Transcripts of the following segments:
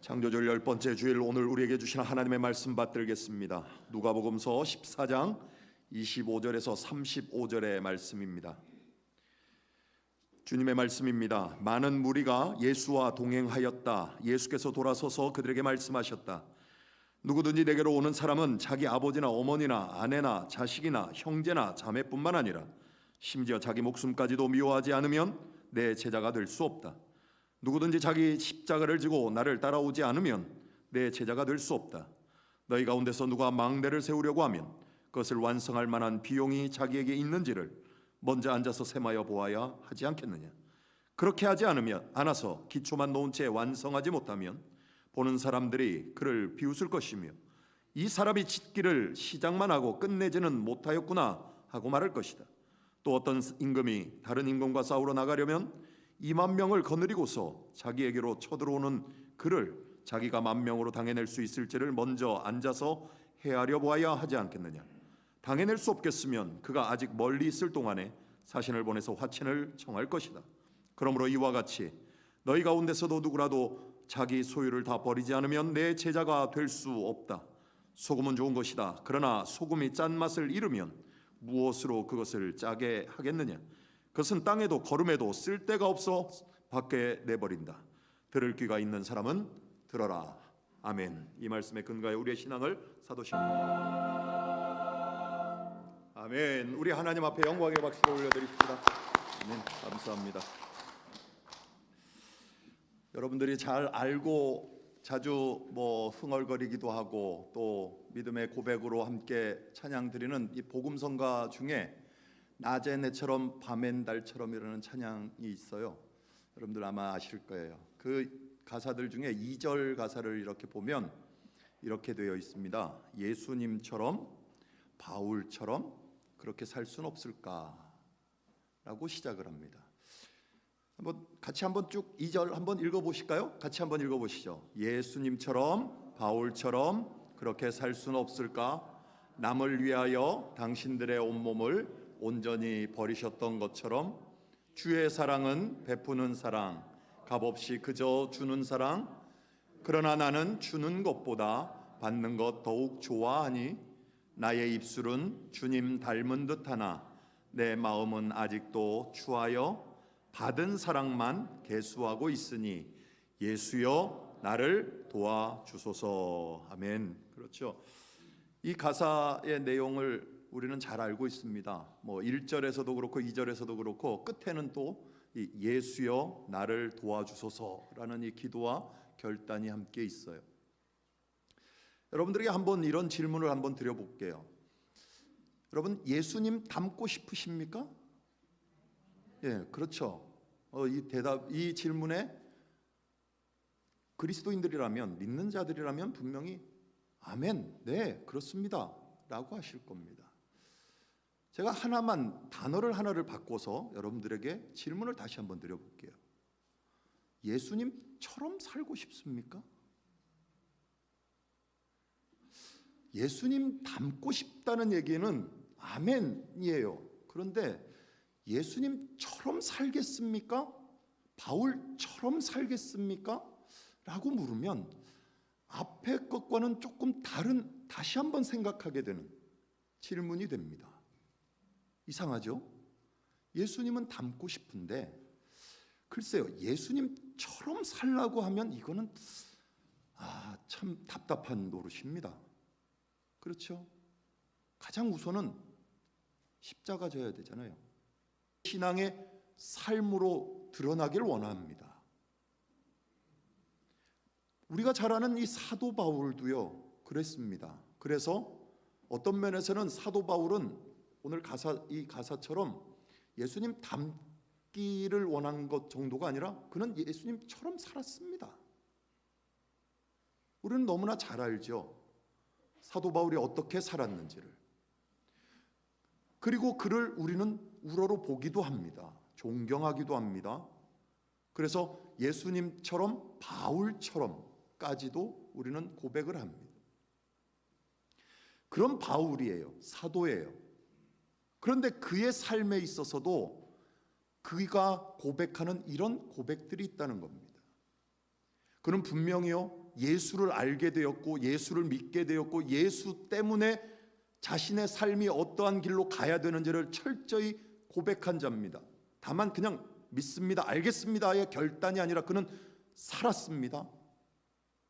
창조절 10번째 주일, 오늘 우리에게 주신 하나님의 말씀 받들겠습니다. 누가복음서 14장 25절에서 35절의 말씀입니다. 주님의 말씀입니다. 많은 무리가 예수와 동행하였다. 예수께서 돌아서서 그들에게 말씀하셨다. 누구든지 내게로 오는 사람은 자기 아버지나 어머니나 아내나 자식이나 형제나 자매뿐만 아니라 심지어 자기 목숨까지도 미워하지 않으면 내 제자가 될 수 없다. 누구든지 자기 십자가를 지고 나를 따라오지 않으면 내 제자가 될 수 없다. 너희 가운데서 누가 망대를 세우려고 하면 그것을 완성할 만한 비용이 자기에게 있는지를 먼저 앉아서 셈하여 보아야 하지 않겠느냐. 그렇게 하지 않아서 기초만 놓은 채 완성하지 못하면 보는 사람들이 그를 비웃을 것이며 이 사람이 짓기를 시작만 하고 끝내지는 못하였구나 하고 말할 것이다. 또 어떤 임금이 다른 임금과 싸우러 나가려면 2만 명을 거느리고서 자기에게로 쳐들어오는 그를 자기가 10,000명으로 당해낼 수 있을지를 먼저 앉아서 헤아려 보아야 하지 않겠느냐. 당해낼 수 없겠으면 그가 아직 멀리 있을 동안에 사신을 보내서 화친을 청할 것이다. 그러므로 이와 같이 너희 가운데서도 누구라도 자기 소유를 다 버리지 않으면 내 제자가 될 수 없다. 소금은 좋은 것이다. 그러나 소금이 짠맛을 잃으면 무엇으로 그것을 짜게 하겠느냐. 그것은 땅에도 거름에도 쓸데가 없어 밖에 내버린다. 들을 귀가 있는 사람은 들어라. 아멘. 이 말씀에 근거해 우리의 신앙을 사도시옵니다. 아멘. 우리 하나님 앞에 영광의 박수를 올려드립시다. 아멘. 감사합니다. 여러분들이 잘 알고 자주 흥얼거리기도 하고 또 믿음의 고백으로 함께 찬양 드리는 이 복음성가 중에 낮에 내처럼 밤엔 달처럼이라는 찬양이 있어요. 여러분들 아마 아실 거예요. 그 가사들 중에 2절 가사를 이렇게 보면 이렇게 되어 있습니다. 예수님처럼 바울처럼 그렇게 살 수는 없을까? 라고 시작을 합니다. 같이 한번 쭉 2절 한번 읽어보실까요? 같이 한번 읽어보시죠. 예수님처럼 바울처럼 그렇게 살 수는 없을까? 남을 위하여 당신들의 온몸을 온전히 버리셨던 것처럼 주의 사랑은 베푸는 사랑, 값없이 그저 주는 사랑. 그러나 나는 주는 것보다 받는 것 더욱 좋아하니 나의 입술은 주님 닮은 듯하나 내 마음은 아직도 추하여 받은 사랑만 계수하고 있으니 예수여 나를 도와주소서. 아멘. 그렇죠. 이 가사의 내용을 우리는 잘 알고 있습니다. 1절에서도 그렇고 2절에서도 그렇고 끝에는 또 이 예수여 나를 도와주소서라는 이 기도와 결단이 함께 있어요. 여러분들에게 한번 이런 질문을 한번 드려볼게요. 여러분 예수님 닮고 싶으십니까? 예, 그렇죠. 이 질문에 그리스도인들이라면, 믿는 자들이라면 분명히 아멘, 네, 그렇습니다 라고 하실 겁니다. 제가 단어를 하나를 바꿔서 여러분들에게 질문을 다시 한번 드려볼게요. 예수님처럼 살고 싶습니까? 예수님 닮고 싶다는 얘기는 아멘이에요. 그런데 예수님처럼 살겠습니까? 바울처럼 살겠습니까? 라고 물으면 앞에 것과는 조금 다른, 다시 한번 생각하게 되는 질문이 됩니다. 이상하죠? 예수님은 닮고 싶은데 글쎄요, 예수님처럼 살라고 하면 이거는 참 답답한 노릇입니다. 그렇죠? 가장 우선은 십자가 져야 되잖아요. 신앙의 삶으로 드러나길 원합니다. 우리가 잘 아는 이 사도 바울도요 그랬습니다. 그래서 어떤 면에서는 사도 바울은 오늘 이 가사처럼 예수님 닮기를 원한 것 정도가 아니라 그는 예수님처럼 살았습니다. 우리는 너무나 잘 알죠. 사도 바울이 어떻게 살았는지를. 그리고 그를 우리는 우러러 보기도 합니다. 존경하기도 합니다. 그래서 예수님처럼 바울처럼까지도 우리는 고백을 합니다. 그런 바울이에요. 사도예요. 그런데 그의 삶에 있어서도 그가 고백하는 이런 고백들이 있다는 겁니다. 그는 분명히요 예수를 알게 되었고 예수를 믿게 되었고 예수 때문에 자신의 삶이 어떠한 길로 가야 되는지를 철저히 고백한 자입니다. 다만 그냥 믿습니다, 알겠습니다의 결단이 아니라 그는 살았습니다.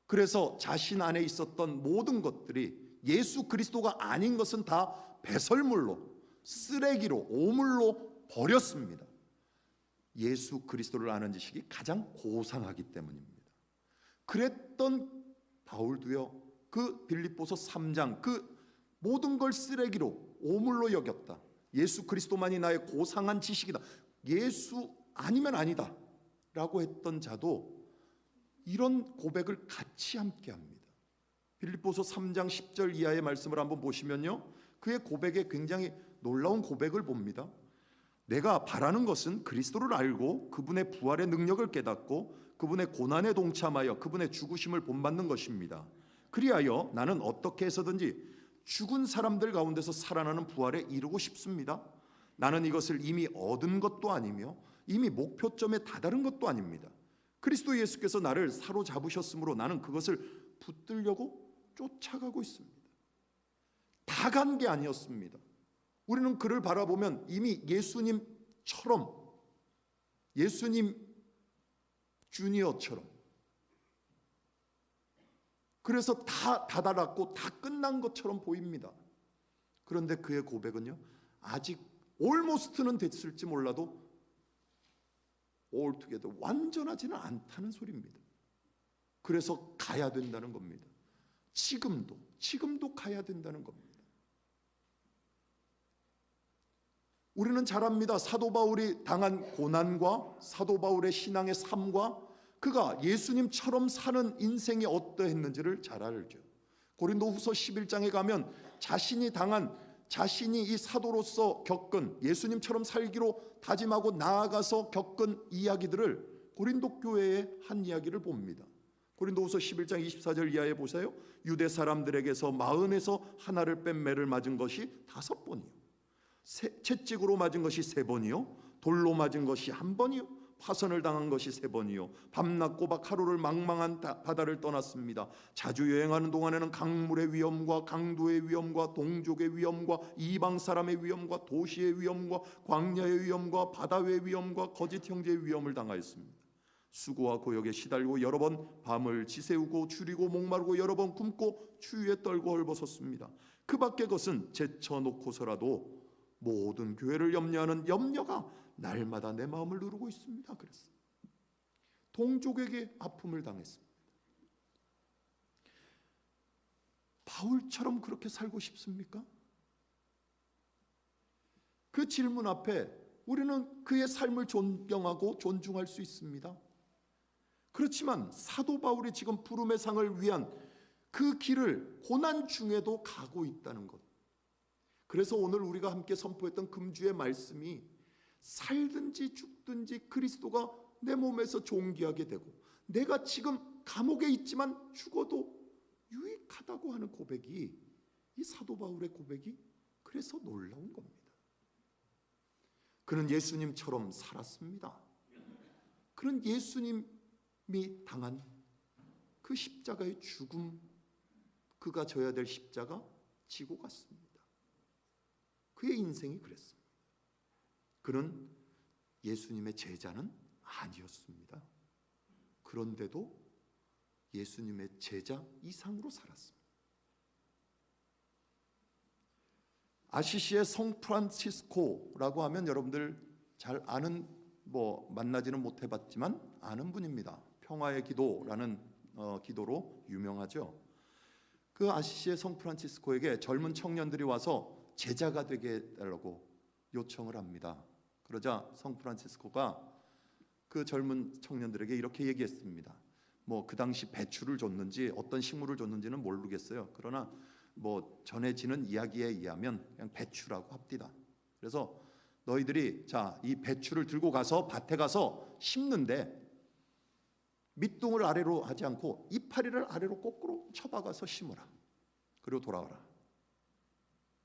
그래서 자신 안에 있었던 모든 것들이 예수 그리스도가 아닌 것은 다 배설물로, 쓰레기로, 오물로 버렸습니다. 예수 그리스도를 아는 지식이 가장 고상하기 때문입니다. 그랬던 바울도요, 그 빌립보서 3장 그 모든 걸 쓰레기로, 오물로 여겼다. 예수 그리스도만이 나의 고상한 지식이다, 예수 아니면 아니다 라고 했던 자도 이런 고백을 같이 함께 합니다. 빌립보서 3장 10절 이하의 말씀을 한번 보시면요, 그의 고백에 굉장히 놀라운 고백을 봅니다. 내가 바라는 것은 그리스도를 알고 그분의 부활의 능력을 깨닫고 그분의 고난에 동참하여 그분의 죽으심을 본받는 것입니다. 그리하여 나는 어떻게 해서든지 죽은 사람들 가운데서 살아나는 부활에 이르고 싶습니다. 나는 이것을 이미 얻은 것도 아니며 이미 목표점에 다다른 것도 아닙니다. 그리스도 예수께서 나를 사로잡으셨으므로 나는 그것을 붙들려고 쫓아가고 있습니다. 다 간 게 아니었습니다. 우리는 그를 바라보면 이미 예수님처럼, 예수님 주니어처럼, 그래서 다 다다랐고 다 끝난 것처럼 보입니다. 그런데 그의 고백은요, 아직 almost는 됐을지 몰라도 altogether 완전하지는 않다는 소리입니다. 그래서 가야 된다는 겁니다. 지금도 가야 된다는 겁니다. 우리는 잘 압니다. 사도 바울이 당한 고난과 사도 바울의 신앙의 삶과 그가 예수님처럼 사는 인생이 어떠했는지를 잘 알죠. 고린도후서 11장에 가면 자신이 이 사도로서 겪은, 예수님처럼 살기로 다짐하고 나아가서 겪은 이야기들을 고린도 교회의 한 이야기를 봅니다. 고린도후서 11장 24절 이하에 보세요. 유대 사람들에게서 40에서 하나를 뺀 매를 맞은 것이 5번이요, 채찍으로 맞은 것이 3번이요, 돌로 맞은 것이 1번이요, 파선을 당한 것이 3번이요, 밤낮 꼬박 하루를 망망한 바다를 떠났습니다. 자주 여행하는 동안에는 강물의 위험과 강도의 위험과 동족의 위험과 이방 사람의 위험과 도시의 위험과 광야의 위험과 바다의 위험과 거짓 형제의 위험을 당하였습니다. 수고와 고역에 시달리고 여러 번 밤을 지새우고 줄이고 목마르고 여러 번 굶고 추위에 떨고 헐벗었습니다. 그 밖의 것은 제쳐놓고서라도 모든 교회를 염려하는 염려가 날마다 내 마음을 누르고 있습니다. 그랬어요. 동족에게 아픔을 당했습니다. 바울처럼 그렇게 살고 싶습니까? 그 질문 앞에 우리는 그의 삶을 존경하고 존중할 수 있습니다. 그렇지만 사도 바울이 지금 부름의 상을 위한 그 길을 고난 중에도 가고 있다는 것. 그래서 오늘 우리가 함께 선포했던 금주의 말씀이 살든지 죽든지 그리스도가 내 몸에서 존귀하게 되고 내가 지금 감옥에 있지만 죽어도 유익하다고 하는 고백이, 이 사도 바울의 고백이 그래서 놀라운 겁니다. 그는 예수님처럼 살았습니다. 그는 예수님이 당한 그 십자가의 죽음, 그가 져야 될 십자가 지고 갔습니다. 그의 인생이 그랬습니다. 그는 예수님의 제자는 아니었습니다. 그런데도 예수님의 제자 이상으로 살았습니다. 아시시의 성 프란치스코라고 하면 여러분들 잘 아는, 만나지는 못해봤지만 아는 분입니다. 평화의 기도라는 기도로 유명하죠. 그 아시시의 성 프란치스코에게 젊은 청년들이 와서 제자가 되게 해달라고 요청을 합니다. 그러자 성 프란치스코가 그 젊은 청년들에게 이렇게 얘기했습니다. 그 당시 배추를 줬는지 어떤 식물을 줬는지는 모르겠어요. 그러나 전해지는 이야기에 의하면 그냥 배추라고 합디다. 그래서 너희들이 이 배추를 들고 가서 밭에 가서 심는데 밑둥을 아래로 하지 않고 이파리를 아래로 거꾸로 쳐박아서 심으라. 그리고 돌아와라.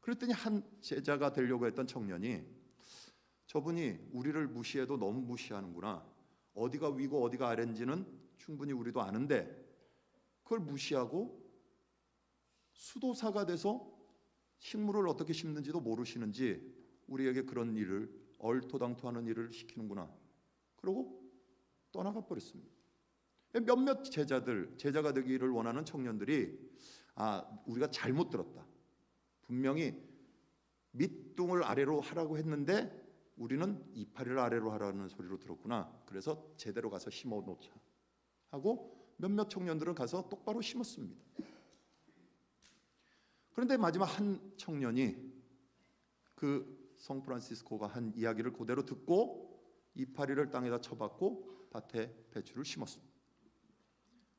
그랬더니 한 제자가 되려고 했던 청년이, 저분이 우리를 무시해도 너무 무시하는구나. 어디가 위고 어디가 아래인지는 충분히 우리도 아는데 그걸 무시하고 수도사가 돼서 식물을 어떻게 심는지도 모르시는지 우리에게 그런 일을 얼토당토하는 일을 시키는구나. 그러고 떠나가 버렸습니다. 몇몇 제자가 되기를 원하는 청년들이 우리가 잘못 들었다. 분명히 밑둥을 아래로 하라고 했는데 우리는 이파리를 아래로 하라는 소리로 들었구나. 그래서 제대로 가서 심어 놓자 하고 몇몇 청년들은 가서 똑바로 심었습니다. 그런데 마지막 한 청년이 그 성프란시스코가 한 이야기를 그대로 듣고 이파리를 땅에다 쳐박고 밭에 배추를 심었습니다.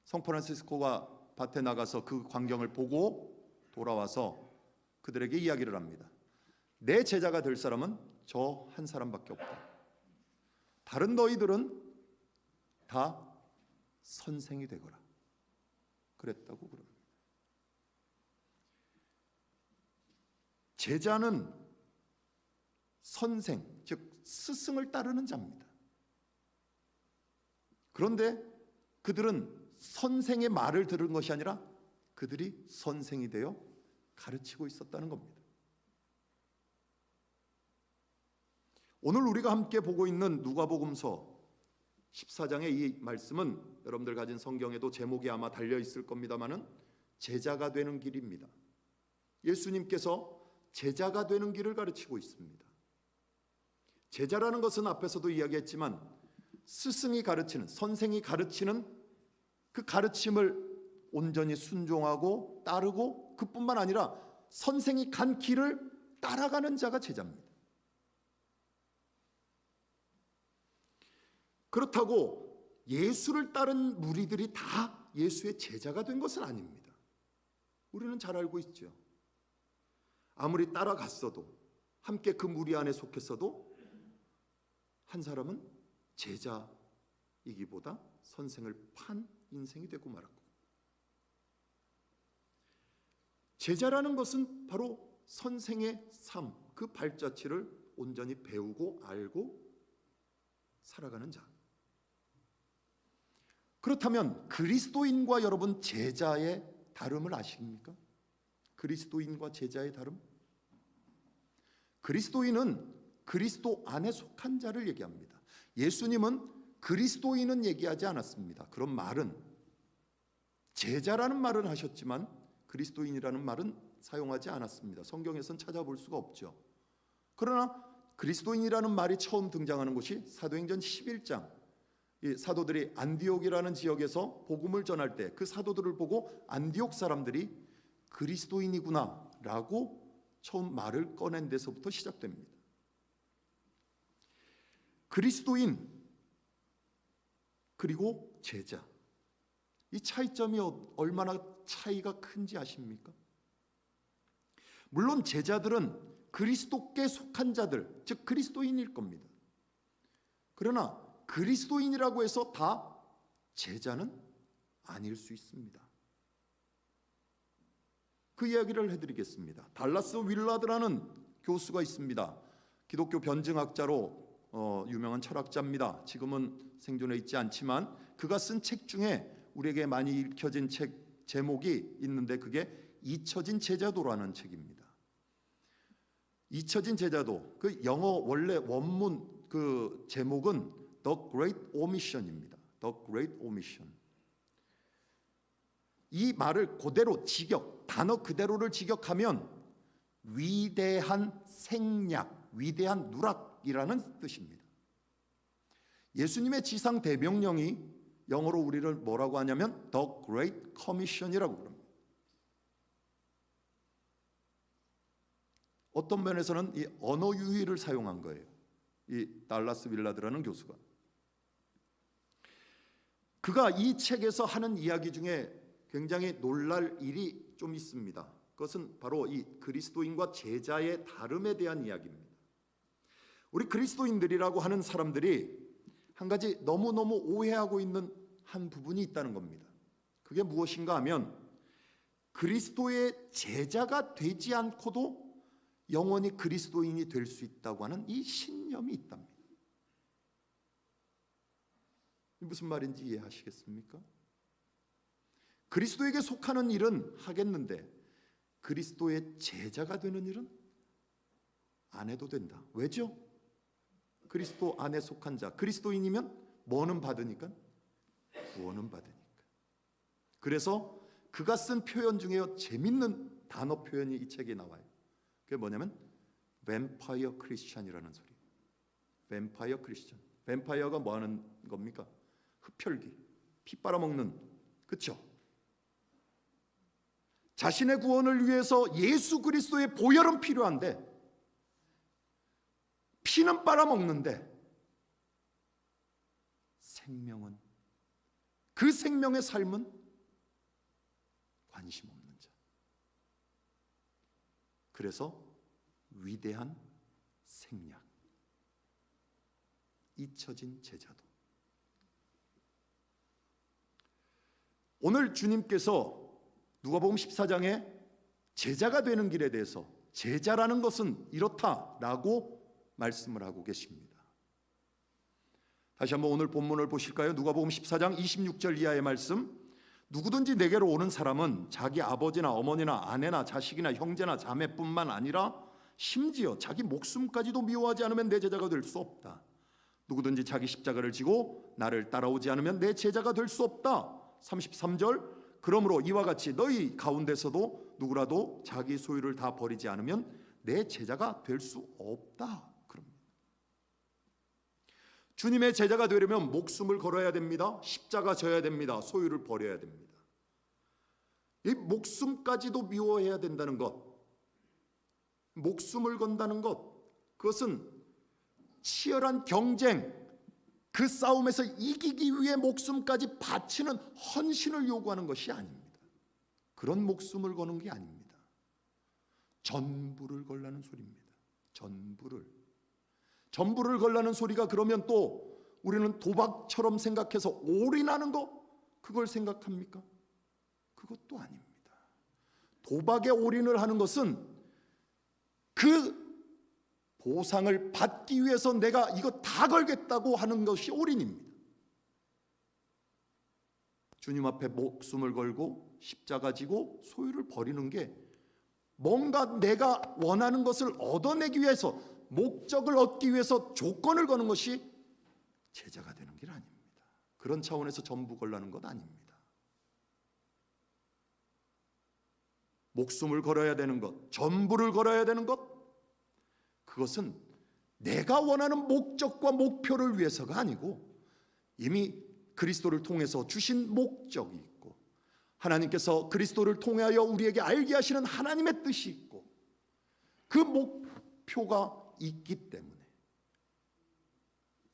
성프란시스코가 밭에 나가서 그 광경을 보고 돌아와서 그들에게 이야기를 합니다. 내 제자가 될 사람은 저 한 사람밖에 없다. 다른 너희들은 다 선생이 되거라. 그랬다고 그럽니다. 제자는 선생, 즉 스승을 따르는 자입니다. 그런데 그들은 선생의 말을 들은 것이 아니라 그들이 선생이 되어 가르치고 있었다는 겁니다. 오늘 우리가 함께 보고 있는 누가복음서 14장의 이 말씀은 여러분들 가진 성경에도 제목이 아마 달려 있을 겁니다만은 제자가 되는 길입니다. 예수님께서 제자가 되는 길을 가르치고 있습니다. 제자라는 것은 앞에서도 이야기했지만 스승이 가르치는, 선생이 가르치는 그 가르침을 온전히 순종하고 따르고 그뿐만 아니라 선생이 간 길을 따라가는 자가 제자입니다. 그렇다고 예수를 따른 무리들이 다 예수의 제자가 된 것은 아닙니다. 우리는 잘 알고 있죠. 아무리 따라갔어도 함께 그 무리 안에 속했어도 한 사람은 제자이기보다 선생을 판 인생이 되고 말았고, 제자라는 것은 바로 선생의 삶, 그 발자취를 온전히 배우고 알고 살아가는 자. 그렇다면 그리스도인과 여러분 제자의 다름을 아십니까? 그리스도인과 제자의 다름? 그리스도인은 그리스도 안에 속한 자를 얘기합니다. 예수님은 그리스도인은 얘기하지 않았습니다. 그런 말은, 제자라는 말은 하셨지만 그리스도인이라는 말은 사용하지 않았습니다. 성경에선 찾아볼 수가 없죠. 그러나 그리스도인이라는 말이 처음 등장하는 곳이 사도행전 11장, 이 사도들이 안디옥이라는 지역에서 복음을 전할 때 그 사도들을 보고 안디옥 사람들이 그리스도인이구나 라고 처음 말을 꺼낸 데서부터 시작됩니다. 그리스도인 그리고 제자, 이 차이점이 얼마나 차이가 큰지 아십니까? 물론 제자들은 그리스도께 속한 자들, 즉 그리스도인일 겁니다. 그러나 그리스도인이라고 해서 다 제자는 아닐 수 있습니다. 그 이야기를 해드리겠습니다. 달라스 윌라드라는 교수가 있습니다. 기독교 변증학자로 유명한 철학자입니다. 지금은 생존해 있지 않지만 그가 쓴 책 중에 우리에게 많이 읽혀진 책 제목이 있는데 그게 잊혀진 제자도라는 책입니다. 잊혀진 제자도, 그 영어 원래 원문 그 제목은 The Great Omission입니다. The Great Omission. 이 말을 그대로 단어 그대로를 직역하면 위대한 생략, 위대한 누락이라는 뜻입니다. 예수님의 지상 대명령이 영어로 우리를 뭐라고 하냐면 The Great Commission이라고 그럽니다. 어떤 면에서는 이 언어 유희를 사용한 거예요. 이 달라스 윌라드라는 교수가. 그가 이 책에서 하는 이야기 중에 굉장히 놀랄 일이 좀 있습니다. 그것은 바로 이 그리스도인과 제자의 다름에 대한 이야기입니다. 우리 그리스도인들이라고 하는 사람들이 한 가지 너무너무 오해하고 있는 한 부분이 있다는 겁니다. 그게 무엇인가 하면 그리스도의 제자가 되지 않고도 영원히 그리스도인이 될 수 있다고 하는 이 신념이 있답니다. 무슨 말인지 이해하시겠습니까? 그리스도에게 속하는 일은 하겠는데 그리스도의 제자가 되는 일은 안 해도 된다. 왜죠? 그리스도 안에 속한 자, 그리스도인이면 뭐는 받으니까? 구원은 받으니까. 그래서 그가 쓴 표현 중에 재밌는 단어 표현이 이 책에 나와요. 그게 뭐냐면 뱀파이어 크리스찬이라는 소리. 뱀파이어 크리스찬. 뱀파이어가 뭐 하는 겁니까? 흡혈귀, 피 빨아먹는, 그렇죠? 자신의 구원을 위해서 예수 그리스도의 보혈은 필요한데 피는 빨아먹는데 생명은, 그 생명의 삶은 관심 없는 자. 그래서 위대한 생략, 잊혀진 제자도. 오늘 주님께서 누가복음 14장에 제자가 되는 길에 대해서 제자라는 것은 이렇다라고 말씀을 하고 계십니다. 다시 한번 오늘 본문을 보실까요? 누가복음 14장 26절 이하의 말씀. 누구든지 내게로 오는 사람은 자기 아버지나 어머니나 아내나 자식이나 형제나 자매뿐만 아니라 심지어 자기 목숨까지도 미워하지 않으면 내 제자가 될 수 없다. 누구든지 자기 십자가를 지고 나를 따라오지 않으면 내 제자가 될 수 없다. 33절. 그러므로 이와 같이 너희 가운데서도 누구라도 자기 소유를 다 버리지 않으면 내 제자가 될 수 없다. 그럽니다. 주님의 제자가 되려면 목숨을 걸어야 됩니다. 십자가 져야 됩니다. 소유를 버려야 됩니다. 이 목숨까지도 미워해야 된다는 것, 목숨을 건다는 것, 그것은 치열한 경쟁, 그 싸움에서 이기기 위해 목숨까지 바치는 헌신을 요구하는 것이 아닙니다. 그런 목숨을 거는 게 아닙니다. 전부를 걸라는 소리입니다. 전부를 걸라는 소리가 그러면 또 우리는 도박처럼 생각해서 올인하는 거, 그걸 생각합니까? 그것도 아닙니다. 도박에 올인을 하는 것은 그 보상을 받기 위해서 내가 이거 다 걸겠다고 하는 것이 올인입니다. 주님 앞에 목숨을 걸고 십자가 지고 소유를 버리는 게 뭔가 내가 원하는 것을 얻어내기 위해서, 목적을 얻기 위해서 조건을 거는 것이 제자가 되는 길 아닙니다. 그런 차원에서 전부 걸라는 것 아닙니다. 목숨을 걸어야 되는 것, 전부를 걸어야 되는 것, 그것은 내가 원하는 목적과 목표를 위해서가 아니고 이미 그리스도를 통해서 주신 목적이 있고 하나님께서 그리스도를 통하여 우리에게 알게 하시는 하나님의 뜻이 있고 그 목표가 있기 때문에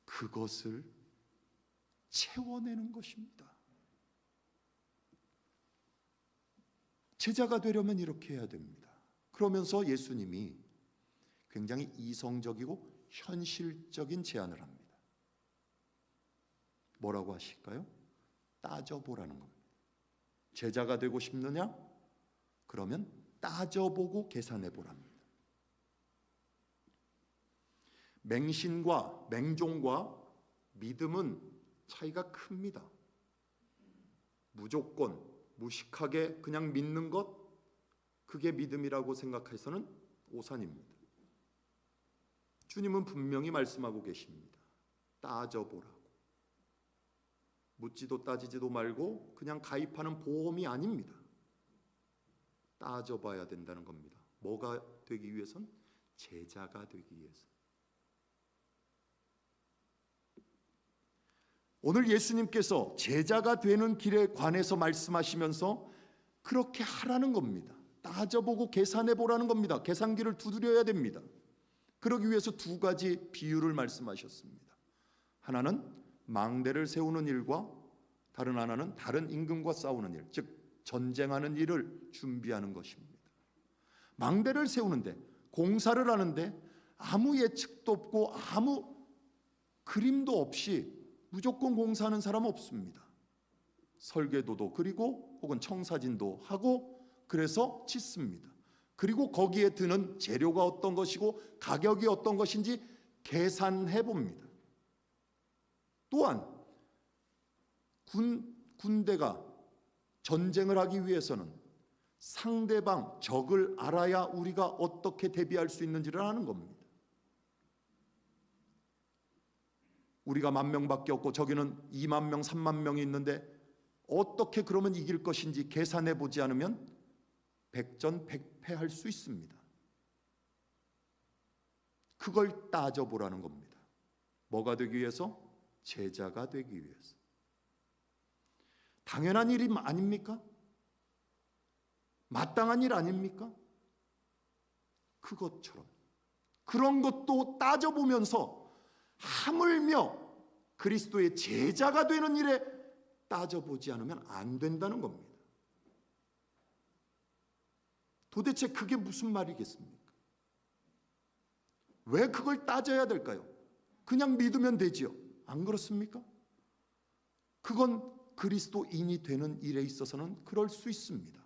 그것을 채워내는 것입니다. 제자가 되려면 이렇게 해야 됩니다. 그러면서 예수님이 굉장히 이성적이고 현실적인 제안을 합니다. 뭐라고 하실까요? 따져보라는 겁니다. 제자가 되고 싶느냐? 그러면 따져보고 계산해보랍니다. 맹신과 맹종과 믿음은 차이가 큽니다. 무조건 무식하게 그냥 믿는 것, 그게 믿음이라고 생각해서는 오산입니다. 주님은 분명히 말씀하고 계십니다. 따져보라고. 묻지도 따지지도 말고 그냥 가입하는 보험이 아닙니다. 따져봐야 된다는 겁니다. 뭐가 되기 위해선? 제자가 되기 위해서. 오늘 예수님께서 제자가 되는 길에 관해서 말씀하시면서 그렇게 하라는 겁니다. 따져보고 계산해보라는 겁니다. 계산기를 두드려야 됩니다. 그러기 위해서 두 가지 비유를 말씀하셨습니다. 하나는 망대를 세우는 일과 다른 하나는 다른 임금과 싸우는 일, 즉 전쟁하는 일을 준비하는 것입니다. 망대를 세우는데, 공사를 하는데 아무 예측도 없고 아무 그림도 없이 무조건 공사하는 사람은 없습니다. 설계도도 그리고 혹은 청사진도 하고 그래서 짓습니다. 그리고 거기에 드는 재료가 어떤 것이고 가격이 어떤 것인지 계산해 봅니다. 또한 군대가 전쟁을 하기 위해서는 상대방, 적을 알아야 우리가 어떻게 대비할 수 있는지를 아는 겁니다. 우리가 10,000명밖에 없고 저기는 20,000명, 30,000명이 있는데 어떻게 그러면 이길 것인지 계산해 보지 않으면 백전백패할 수 있습니다. 그걸 따져보라는 겁니다. 뭐가 되기 위해서? 제자가 되기 위해서. 당연한 일이 아닙니까? 마땅한 일 아닙니까? 그것처럼 그런 것도 따져보면서 하물며 그리스도의 제자가 되는 일에 따져보지 않으면 안 된다는 겁니다. 도대체 그게 무슨 말이겠습니까? 왜 그걸 따져야 될까요? 그냥 믿으면 되지요. 안 그렇습니까? 그건 그리스도인이 되는 일에 있어서는 그럴 수 있습니다.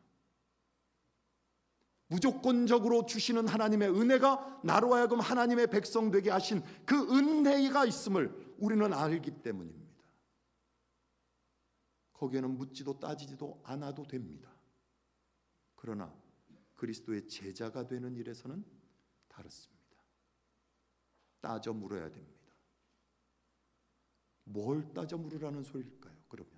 무조건적으로 주시는 하나님의 은혜가 나로 하여금 하나님의 백성 되게 하신 그 은혜가 있음을 우리는 알기 때문입니다. 거기에는 묻지도 따지지도 않아도 됩니다. 그러나 그리스도의 제자가 되는 일에서는 다릅니다. 따져 물어야 됩니다. 뭘 따져 물으라는 소리일까요? 그러면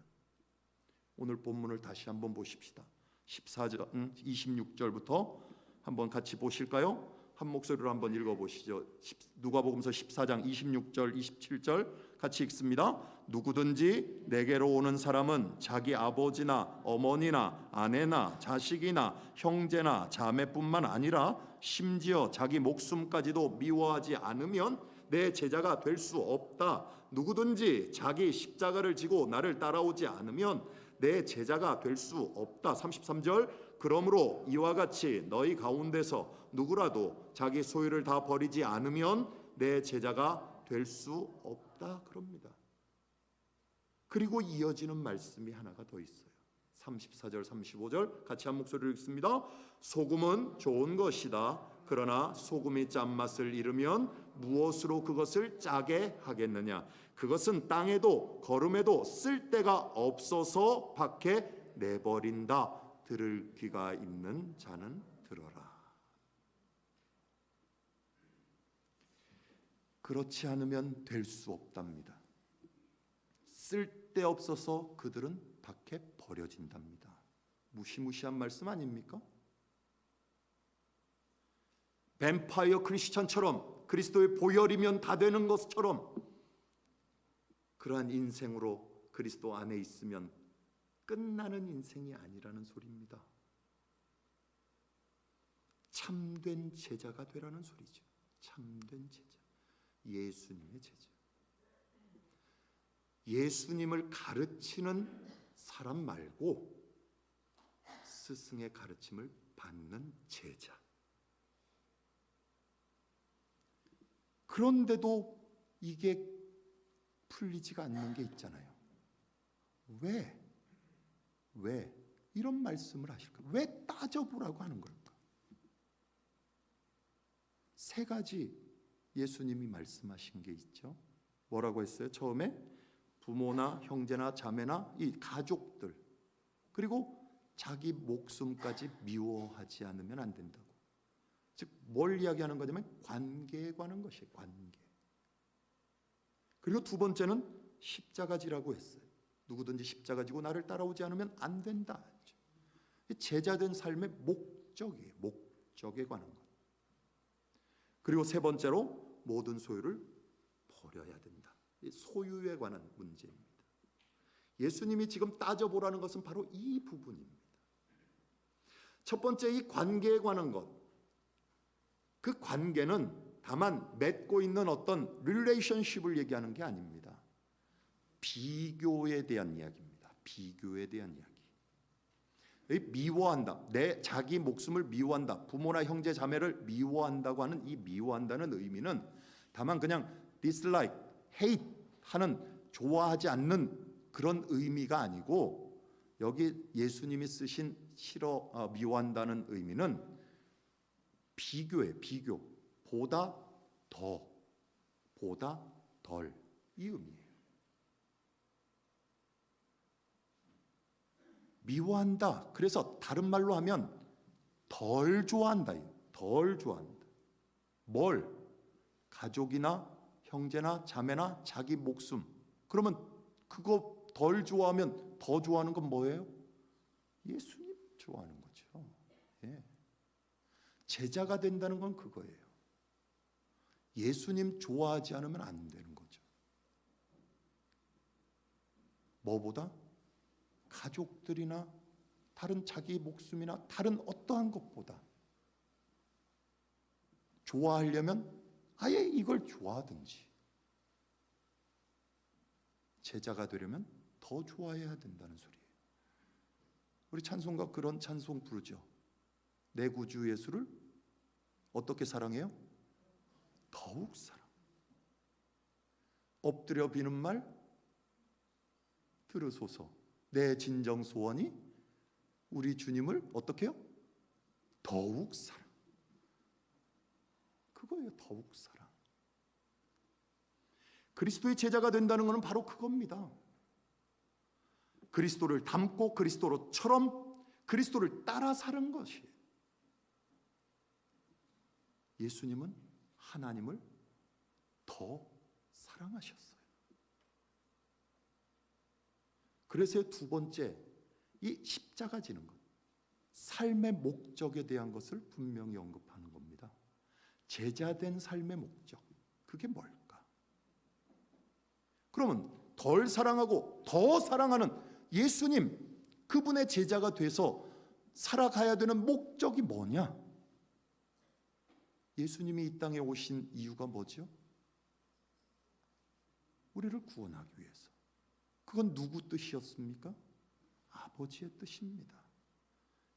오늘 본문을 다시 한번 보십시다. 14절, 26절부터 한번 같이 보실까요? 한 목소리로 한번 읽어보시죠. 누가복음서 14장 26절, 27절 같이 읽습니다. 누구든지 내게로 오는 사람은 자기 아버지나 어머니나 아내나 자식이나 형제나 자매뿐만 아니라 심지어 자기 목숨까지도 미워하지 않으면 내 제자가 될 수 없다. 누구든지 자기 십자가를 지고 나를 따라오지 않으면 내 제자가 될 수 없다. 33절 그러므로 이와 같이 너희 가운데서 누구라도 자기 소유를 다 버리지 않으면 내 제자가 될 수 없다 그럽니다. 그리고 이어지는 말씀이 하나가 더 있어요. 34절 35절 같이 한 목소리를 읽습니다. 소금은 좋은 것이다. 그러나 소금이 짠맛을 잃으면 무엇으로 그것을 짜게 하겠느냐. 그것은 땅에도 거름에도 쓸데가 없어서 밖에 내버린다. 들을 귀가 있는 자는 들어라. 그렇지 않으면 될 수 없답니다. 쓸데없어서 그들은 밖에 버려진답니다. 무시무시한 말씀 아닙니까? 뱀파이어 크리스천처럼 그리스도의 보혈이면 다 되는 것처럼 그러한 인생으로 그리스도 안에 있으면 끝나는 인생이 아니라는 소리입니다. 참된 제자가 되라는 소리죠. 참된 제자, 예수님의 제자. 예수님을 가르치는 사람 말고 스승의 가르침을 받는 제자. 그런데도 이게 풀리지가 않는 게 있잖아요. 왜 이런 말씀을 하실까? 왜 따져보라고 하는 걸까? 세 가지 예수님이 말씀하신 게 있죠. 뭐라고 했어요? 처음에 부모나 형제나 자매나 이 가족들, 그리고 자기 목숨까지 미워하지 않으면 안 된다고. 즉 뭘 이야기하는 거냐면 관계에 관한 것이에요. 관계. 그리고 두 번째는 십자가지라고 했어요. 누구든지 십자가 지고 나를 따라오지 않으면 안 된다. 제자된 삶의 목적이에요. 목적에 관한 것. 그리고 세 번째로 모든 소유를 버려야 된다. 소유에 관한 문제입니다. 예수님이 지금 따져보라는 것은 바로 이 부분입니다. 첫 번째 이 관계에 관한 것. 그 관계는 다만 맺고 있는 어떤 릴레이션십을 얘기하는 게 아닙니다. 비교에 대한 이야기입니다. 비교에 대한 이야기. 미워한다. 내 자기 목숨을 미워한다. 부모나 형제 자매를 미워한다고 하는 이 미워한다는 의미는 다만 그냥 dislike, hate 하는 좋아하지 않는 그런 의미가 아니고 여기 예수님이 쓰신 미워한다는 의미는 비교예요. 비교. 보다 더, 보다 덜 이 의미예요. 미워한다. 그래서 다른 말로 하면 덜 좋아한다. 덜 좋아한다. 뭘? 가족이나 형제나 자매나 자기 목숨. 그러면 그거 덜 좋아하면 더 좋아하는 건 뭐예요? 예수님 좋아하는 거죠. 예. 제자가 된다는 건 그거예요. 예수님 좋아하지 않으면 안 되는 거죠. 뭐보다? 가족들이나 다른 자기 목숨이나 다른 어떠한 것보다 좋아하려면 아예 이걸 좋아하든지, 제자가 되려면 더 좋아해야 된다는 소리예요. 우리 찬송가 그런 찬송 부르죠. 내 구주 예수를 어떻게 사랑해요? 더욱 사랑. 엎드려 비는 말 들으소서. 내 진정 소원이 우리 주님을 어떻게 해요? 더욱 사랑. 그거예요. 더욱 사랑. 그리스도의 제자가 된다는 것은 바로 그겁니다. 그리스도를 닮고 그리스도로처럼 그리스도를 따라 사는 것이에요. 예수님은 하나님을 더 사랑하셨어요. 그래서 두 번째, 이 십자가 지는 것, 삶의 목적에 대한 것을 분명히 언급하는 겁니다. 제자된 삶의 목적, 그게 뭘까? 그러면 덜 사랑하고 더 사랑하는 예수님, 그분의 제자가 돼서 살아가야 되는 목적이 뭐냐? 예수님이 이 땅에 오신 이유가 뭐죠? 우리를 구원하기 위해서. 그건 누구 뜻이었습니까? 아버지의 뜻입니다.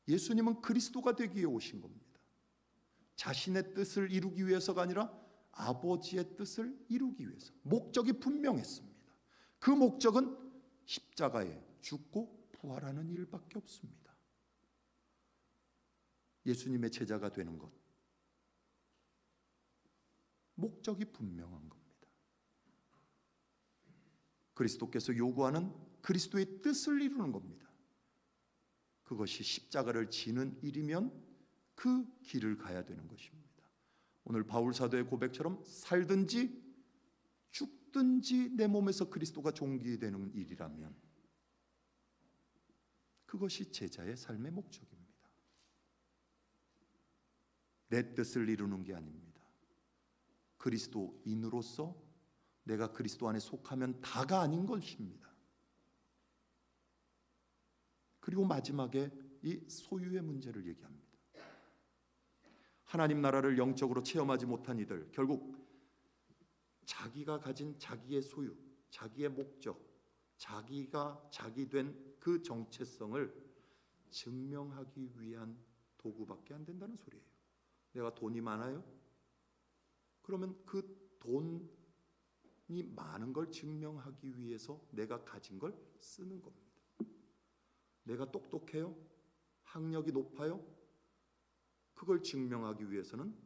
예수님은 그리스도가 되기 위해 오신 겁니다. 자신의 뜻을 이루기 위해서가 아니라 아버지의 뜻을 이루기 위해서. 목적이 분명했습니다. 그 목적은 십자가에 죽고 부활하는 일밖에 없습니다. 예수님의 제자가 되는 것, 목적이 분명한 겁니다. 그리스도께서 요구하는 그리스도의 뜻을 이루는 겁니다. 그것이 십자가를 지는 일이면 그 길을 가야 되는 것입니다. 오늘 바울 사도의 고백처럼 살든지 죽든지 내 몸에서 그리스도가 존귀되는 일이라면 그것이 제자의 삶의 목적입니다. 내 뜻을 이루는 게 아닙니다. 그리스도인으로서 내가 그리스도 안에 속하면 다가 아닌 것입니다. 그리고 마지막에 이 소유의 문제를 얘기합니다. 하나님 나라를 영적으로 체험하지 못한 이들, 결국 자기가 가진 자기의 소유, 자기의 목적, 자기가 자기 된 그 정체성을 증명하기 위한 도구밖에 안 된다는 소리예요. 내가 돈이 많아요? 그러면 그 돈이 많은 걸 증명하기 위해서 내가 가진 걸 쓰는 겁니다. 내가 똑똑해요? 학력이 높아요? 그걸 증명하기 위해서는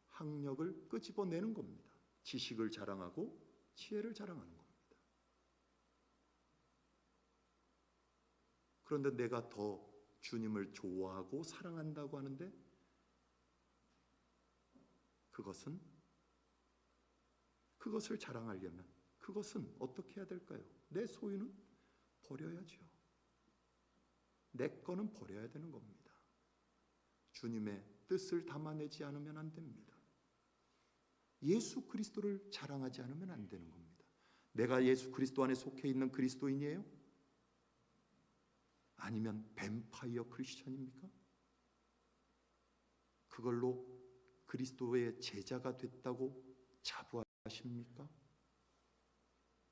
학력을 끄집어내는 겁니다. 지식을 자랑하고 지혜를 자랑하는 겁니다. 그런데 내가 더 주님을 좋아하고 사랑한다고 하는데 그것을 자랑하려면 그것은 어떻게 해야 될까요? 내 소유는 버려야죠. 내 거는 버려야 되는 겁니다. 주님의 뜻을 담아내지 않으면 안 됩니다. 예수 그리스도를 자랑하지 않으면 안 되는 겁니다. 내가 예수 그리스도 안에 속해 있는 그리스도인이에요? 아니면 뱀파이어 크리스천입니까? 그걸로 그리스도의 제자가 됐다고 자부하십니까?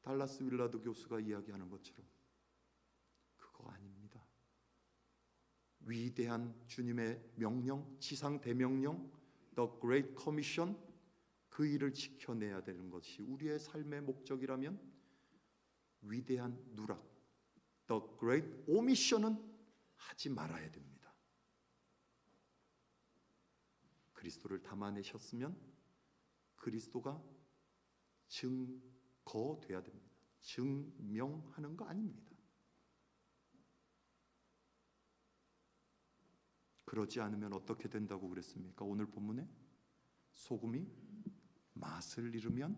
달라스 윌라드 교수가 이야기하는 것처럼 그거 아닙니다. 위대한 주님의 명령, 지상 대명령, The Great Commission, 그 일을 지켜내야 되는 것이 우리의 삶의 목적이라면 위대한 누락, The Great Omission은 하지 말아야 됩니다. 그리스도를 담아내셨으면 그리스도가 증거돼야 됩니다. 증명하는 거 아닙니다. 그러지 않으면 어떻게 된다고 그랬습니까? 오늘 본문에 소금이 맛을 잃으면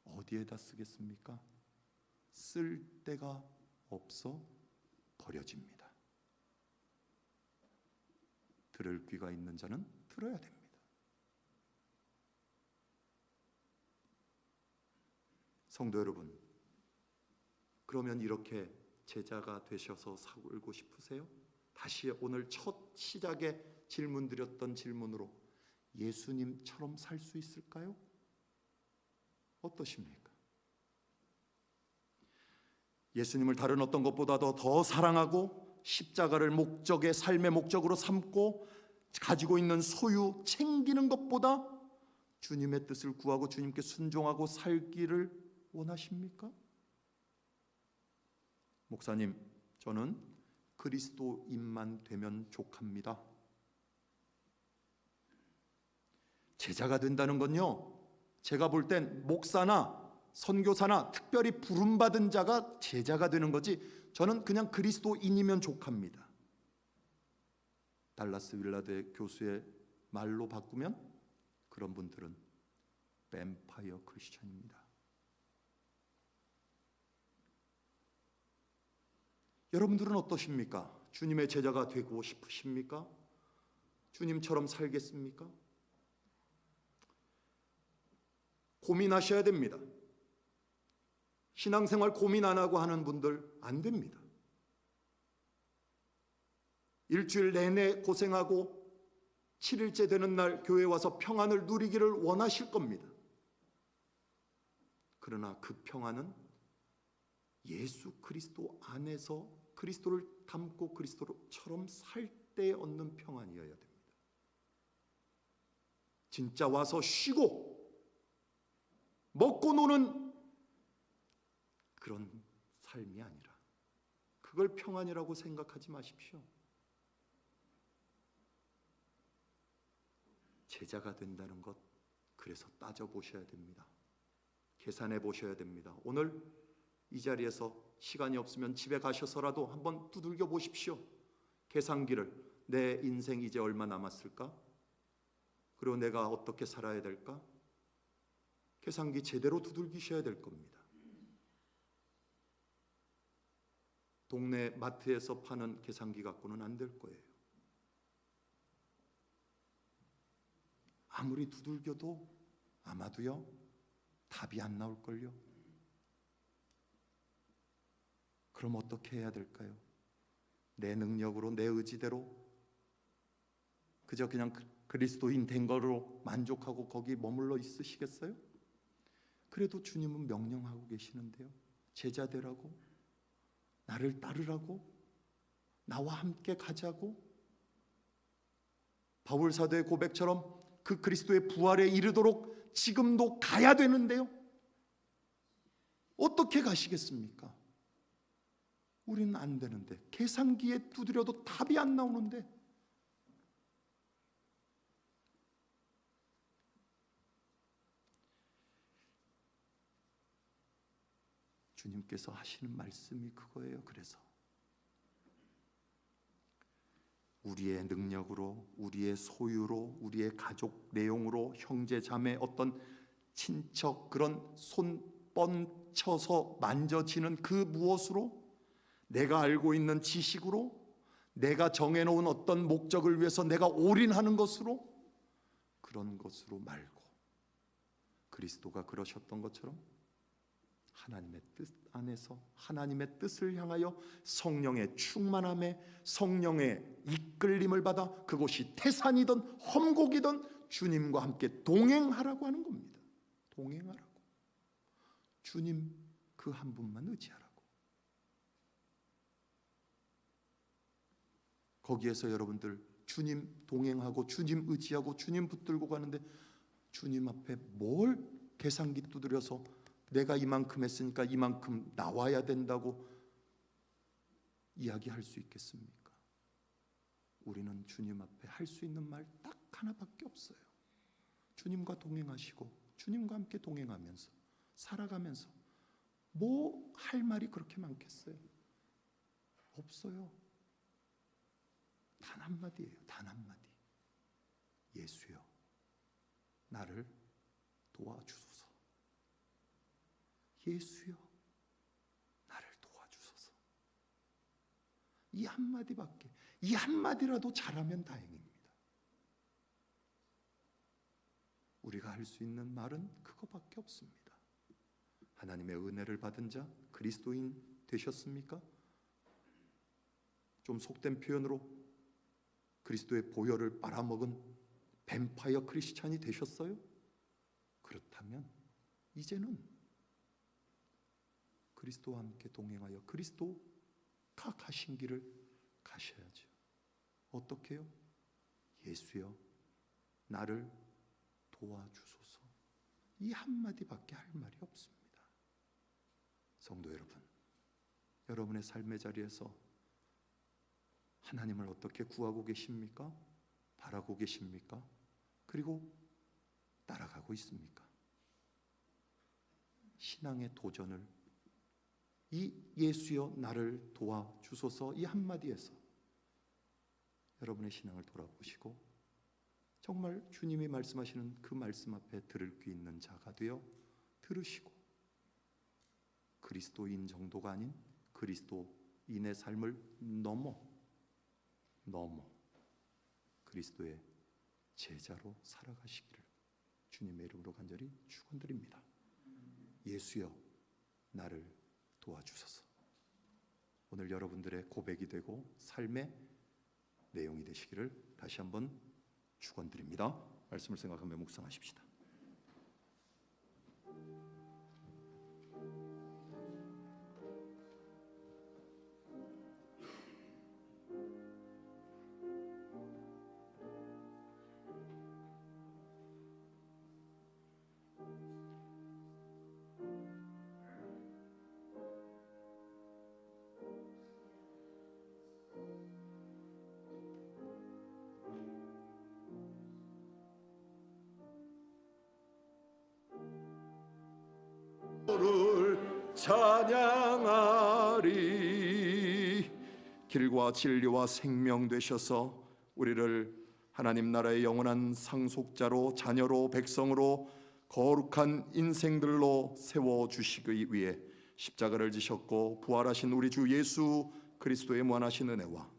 어디에다 쓰겠습니까? 쓸 데가 없어 버려집니다. 들을 귀가 있는 자는 들어야 됩니다. 성도 여러분, 그러면 이렇게 제자가 되셔서 살고 싶으세요? 다시 오늘 첫 시작에 질문 드렸던 질문으로 예수님처럼 살 수 있을까요? 어떠십니까? 예수님을 다른 어떤 것보다도 더 사랑하고 십자가를 목적의 삶의 목적으로 삼고 가지고 있는 소유 챙기는 것보다 주님의 뜻을 구하고 주님께 순종하고 살기를 원하십니까? 목사님, 저는 그리스도인만 되면 족합니다. 제자가 된다는 건요, 제가 볼 땐 목사나 선교사나 특별히 부름받은 자가 제자가 되는 거지, 저는 그냥 그리스도인이면 족합니다. 달라스 윌라드 교수의 말로 바꾸면 그런 분들은 뱀파이어 크리스천입니다. 여러분들은 어떠십니까? 주님의 제자가 되고 싶으십니까? 주님처럼 살겠습니까? 고민하셔야 됩니다. 신앙생활 고민 안 하고 하는 분들 안 됩니다. 일주일 내내 고생하고 7일째 되는 날 교회에 와서 평안을 누리기를 원하실 겁니다. 그러나 그 평안은 예수 그리스도 안에서 그리스도를 닮고 그리스도처럼 살 때 얻는 평안이어야 됩니다. 진짜 와서 쉬고 먹고 노는 그런 삶이 아니라 그걸 평안이라고 생각하지 마십시오. 제자가 된다는 것, 그래서 따져보셔야 됩니다. 계산해 보셔야 됩니다. 오늘 이 자리에서 시간이 없으면 집에 가셔서라도 한번 두들겨 보십시오. 계산기를. 내 인생 이제 얼마 남았을까? 그리고 내가 어떻게 살아야 될까? 계산기 제대로 두들기셔야 될 겁니다. 동네 마트에서 파는 계산기 갖고는 안 될 거예요. 아무리 두들겨도 아마도요, 답이 안 나올걸요. 그럼 어떻게 해야 될까요? 내 능력으로, 내 의지대로 그저 그냥 그리스도인 된 거로 만족하고 거기 머물러 있으시겠어요? 그래도 주님은 명령하고 계시는데요. 제자 되라고, 나를 따르라고, 나와 함께 가자고. 바울 사도의 고백처럼 그 그리스도의 부활에 이르도록 지금도 가야 되는데요. 어떻게 가시겠습니까? 우리는 안 되는데, 계산기에 두드려도 답이 안 나오는데. 주님께서 하시는 말씀이 그거예요. 그래서 우리의 능력으로, 우리의 소유로, 우리의 가족 내용으로, 형제 자매 어떤 친척 그런 손 뻗쳐서 만져지는 그 무엇으로, 내가 알고 있는 지식으로, 내가 정해놓은 어떤 목적을 위해서 내가 올인하는 것으로, 그런 것으로 말고 그리스도가 그러셨던 것처럼 하나님의 뜻 안에서 하나님의 뜻을 향하여 성령의 충만함에, 성령의 이끌림을 받아 그곳이 태산이든 험곡이든 주님과 함께 동행하라고 하는 겁니다. 동행하라고. 주님 그 한 분만 의지하라고. 거기에서 여러분들 주님 동행하고 주님 의지하고 주님 붙들고 가는데 주님 앞에 뭘 계산기 두드려서 내가 이만큼 했으니까 이만큼 나와야 된다고 이야기할 수 있겠습니까? 우리는 주님 앞에 할 수 있는 말 딱 하나밖에 없어요. 주님과 동행하시고 주님과 함께 동행하면서 살아가면서 뭐 할 말이 그렇게 많겠어요? 없어요. 단 한마디예요. 단 한마디. 예수여, 나를 도와주소서. 예수여, 나를 도와주소서. 이 한마디밖에, 이 한마디라도 잘하면 다행입니다. 우리가 할 수 있는 말은 그거밖에 없습니다. 하나님의 은혜를 받은 자, 그리스도인 되셨습니까? 좀 속된 표현으로 그리스도의 보혈을 빨아먹은 뱀파이어 크리스찬이 되셨어요? 그렇다면 이제는 그리스도와 함께 동행하여 그리스도가 가신 길을 가셔야죠. 어떻게 해요? 예수여, 나를 도와주소서. 이 한마디밖에 할 말이 없습니다. 성도 여러분, 여러분의 삶의 자리에서 하나님을 어떻게 구하고 계십니까? 바라고 계십니까? 그리고 따라가고 있습니까? 신앙의 도전을, 이 예수여 나를 도와주소서 이 한마디에서 여러분의 신앙을 돌아보시고 정말 주님이 말씀하시는 그 말씀 앞에 들을 귀 있는 자가 되어 들으시고 그리스도인 정도가 아닌 그리스도인의 삶을 넘어 그리스도의 제자로 살아가시기를 주님의 이름으로 간절히 축원드립니다. 예수여, 나를 도와주소서. 오늘 여러분들의 고백이 되고 삶의 내용이 되시기를 다시 한번 축원드립니다. 말씀을 생각하며 묵상하십시다. 찬양하리. 길과 진리와 생명 되셔서 우리를 하나님 나라의 영원한 상속자로, 자녀로, 백성으로, 거룩한 인생들로 세워주시기 위해 십자가를 지셨고 부활하신 우리 주 예수 그리스도의 무한하신 은혜와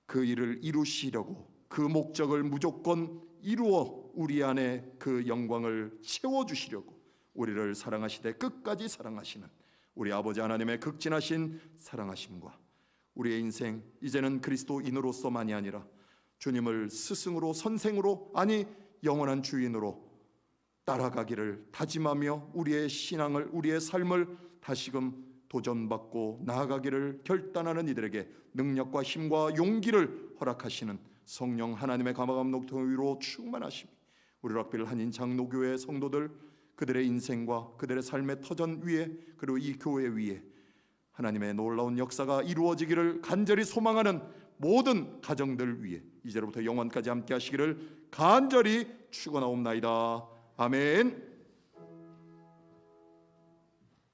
그 일을 이루시려고 그 목적을 무조건 이루어 우리 안에 그 영광을 채워주시려고 우리를 사랑하시되 끝까지 사랑하시는 우리 아버지 하나님의 극진하신 사랑하심과 우리의 인생 이제는 그리스도인으로서만이 아니라 주님을 스승으로, 선생으로, 아니 영원한 주인으로 따라가기를 다짐하며 우리의 신앙을, 우리의 삶을 다시금 도전받고 나아가기를 결단하는 이들에게 능력과 힘과 용기를 허락하시는 성령 하나님의 감화감독통으로 충만하심이 우리 락빌 한인 장로교회 성도들, 그들의 인생과 그들의 삶의 터전 위에, 그리고 이 교회 위에 하나님의 놀라운 역사가 이루어지기를 간절히 소망하는 모든 가정들 위에 이제로부터 영원까지 함께 하시기를 간절히 축원하옵나이다. 아멘.